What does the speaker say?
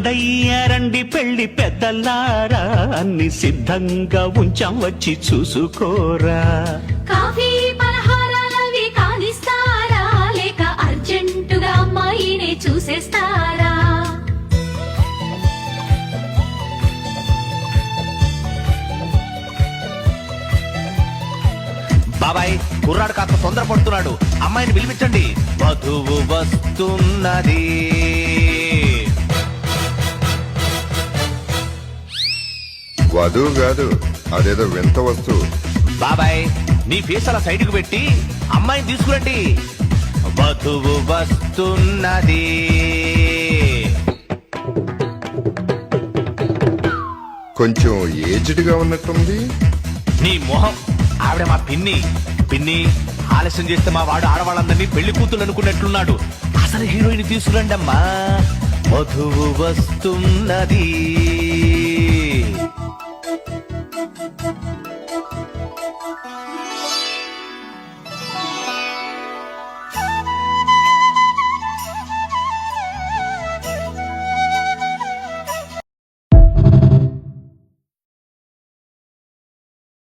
రండి పెళ్లి పెద్దలారా అన్ని సిద్ధంగా ఉంచాం వచ్చి చూసుకోరా. కాఫీ పలహారాలవి కానిస్తారా లేక అర్జెంటుగా అమ్మాయినే చూసేస్తారా? బాబాయ్ కుర్రాడు కాస్త తొందరపడుతున్నాడు, అమ్మాయిని పిలిపించండి. వధువు వస్తున్నది. వధువు కాదు, అదేదో వింత వస్తువు. బాబాయ్ నీ ఫేస్ అలా సైడ్కి పెట్టి అమ్మాయిని తీసుకురండి. వధువు వస్తున్నది. కొంచెం ఏజ్డ్ గా ఉన్నట్టుంది. నీ మొహం, ఆవిడ మా పిన్ని. పిన్ని ఆలస్యం చేస్తే మా వాడు ఆడవాళ్ళందరినీ పెళ్లి కూతురు అనుకున్నట్లున్నాడు. అసలు హీరోయిన్ తీసుకురండి అమ్మా. వధువు వస్తున్నది.